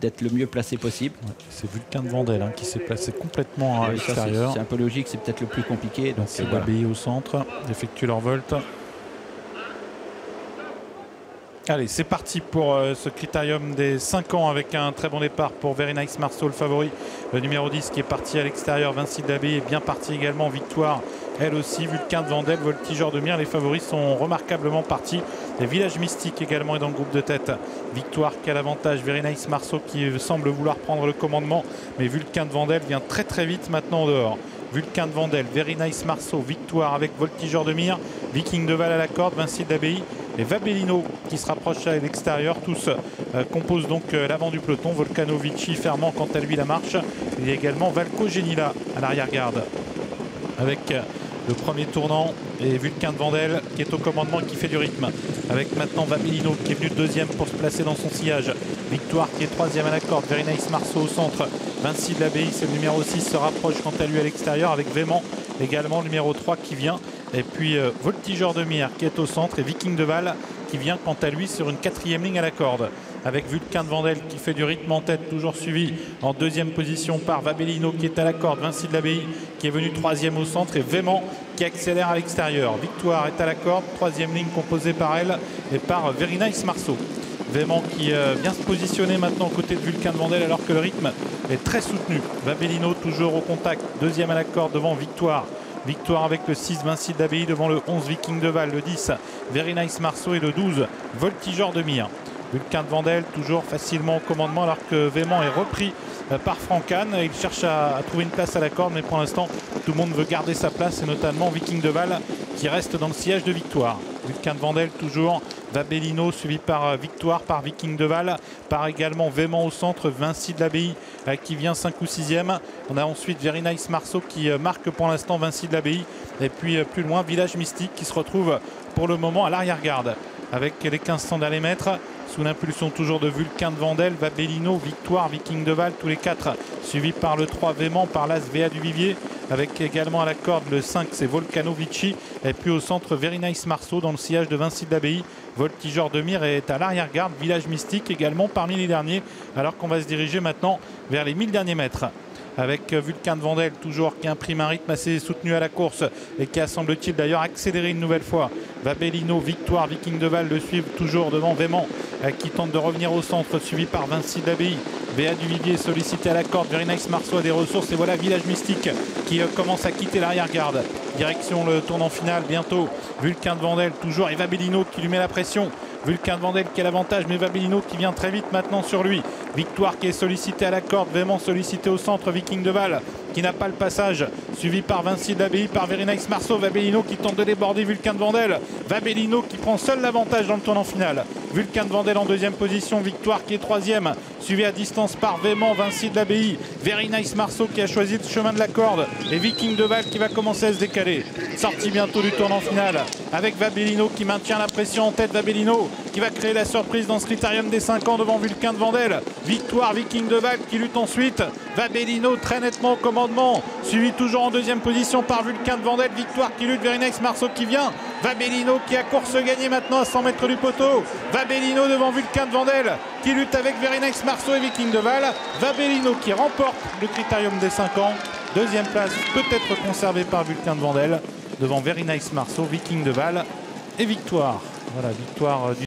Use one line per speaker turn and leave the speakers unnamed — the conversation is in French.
d'être le mieux placé possible.
Ouais, c'est Vulcain de Vandel qui s'est placé complètement à l'extérieur.
C'est un peu logique, c'est peut-être le plus compliqué. Donc
c'est l'abbaye au centre, effectuent leur volte. Allez, c'est parti pour ce critérium des 5 ans avec un très bon départ pour Very Nice Marceau, le favori. Le numéro 10 qui est parti à l'extérieur, Vinci de l'Abbaye est bien parti également. Victoire, elle aussi. Vulcain de Vandel, Voltigeur de Mire, les favoris sont remarquablement partis. Les Villages Mystiques également est dans le groupe de tête. Victoire qui a l'avantage, Very Nice Marceau qui semble vouloir prendre le commandement. Mais Vulcain de Vandel vient très très vite maintenant en dehors. Vulcain de Vandel, Very Nice Marceau, Victoire avec Voltigeur de Mire, Viking de Val à la corde, Vinci de l'Abbaye et Vabellino qui se rapproche à l'extérieur. Tous composent donc l'avant du peloton. Volcano Vici fermant quant à lui la marche. Il y a également Valco Genila à l'arrière-garde avec le premier tournant et Vulcain de Vandel qui est au commandement et qui fait du rythme. Avec maintenant Vabellino qui est venu deuxième pour se placer dans son sillage. Victoire qui est troisième à la corde. Very Nice Marceau au centre. Vinci de l'Abbaye, c'est le numéro 6, se rapproche quant à lui à l'extérieur avec Véman également le numéro 3 qui vient. Et puis Voltigeur de Mire qui est au centre et Viking de Val qui vient quant à lui sur une 4e ligne à la corde. Avec Vulcain de Vandel qui fait du rythme en tête, toujours suivi en 2e position par Vabellino qui est à la corde. Vinci de l'Abbaye qui est venu 3e au centre et Véman qui accélère à l'extérieur. Victoire est à la corde, 3e ligne composée par elle et par Very Nice Marceau. Véman qui vient se positionner maintenant aux côtés de Vulcain de Vandel alors que le rythme est très soutenu. Vabellino toujours au contact, 2e à la corde devant Victoire. Victoire avec le 6 Vinci de l'Abbaye devant le 11 Viking de Val, le 10 Very Nice Marceau et le 12 Voltigeur de Mire. Vulcain de Vandel toujours facilement au commandement alors que Véman est repris par Francan. Il cherche à trouver une place à la corde mais pour l'instant tout le monde veut garder sa place et notamment Viking de Val qui reste dans le sillage de Victoire. Vulcain de Vandel toujours, Vabellino suivi par Victoire, par Viking de Val, par également Véman au centre, Vinci de l'Abbaye qui vient 5 ou 6e. On a ensuite Very Nice Marceau qui marque pour l'instant Vinci de l'Abbaye et puis plus loin Village Mystique qui se retrouve pour le moment à l'arrière-garde avec les 1500 d'aller mètres sous l'impulsion toujours de Vulcain de Vandel, Vabellino, Victoire, Viking de Val, tous les 4 suivis par le 3 Véman, par l'As Véa du Vivier avec également à la corde le 5 c'est Volcano Vici et puis au centre Very Nice Marceau dans le sillage de Vinci de l'Abbaye. Voltigeur de Mire est à l'arrière-garde, Village Mystique également parmi les derniers alors qu'on va se diriger maintenant vers les 1000 derniers mètres avec Vulcain de Vandel toujours qui imprime un rythme assez soutenu à la course et qui a semble-t-il d'ailleurs accéléré une nouvelle fois. Vabellino, Victoire, Viking de Val le suivent toujours devant Véman qui tente de revenir au centre suivi par Vinci de l'Abbaye. Véa du Vivier sollicité à la corde, Very Nice Marceau a des ressources et voilà Village Mystique qui commence à quitter l'arrière-garde. Direction le tournant final bientôt. Vulcain de Vandel toujours et Vabellino qui lui met la pression. Vulcain de Vandel qui a l'avantage mais Vabellino qui vient très vite maintenant sur lui. Victoire qui est sollicité à la corde, vraiment sollicité au centre, Viking de Val qui n'a pas le passage, suivi par Vinci de l'Abbaye, par Very Nice Marceau, Vabellino qui tente de déborder Vulcain de Vandel, Vabellino qui prend seul l'avantage dans le tournant final. Vulcain de Vandel en 2e position, Victoire qui est 3e, suivi à distance par Véman, Vinci de l'Abbaye, Very Nice Marceau qui a choisi le chemin de la corde et Viking de Val qui va commencer à se décaler. Sortie bientôt du tournant final avec Vabellino qui maintient la pression en tête, Vabellino qui va créer la surprise dans ce critérium des 5 ans devant Vulcain de Vandel. Victoire, Viking de Val qui lutte ensuite. Vabellino très nettement au commandement, suivi toujours en 2e position par Vulcain de Vandel. Victoire qui lutte, Very Nice Marceau qui vient. Vabellino qui a course gagnée maintenant à 100 mètres du poteau. Vabellino devant Vulcain de Vandel qui lutte avec Very Nice Marceau et Viking de Val. Vabellino qui remporte le critérium des 5 ans. 2e place peut-être conservée par Vulcain de Vandel devant Very Nice Marceau, Viking de Val et Victoire. Voilà, victoire du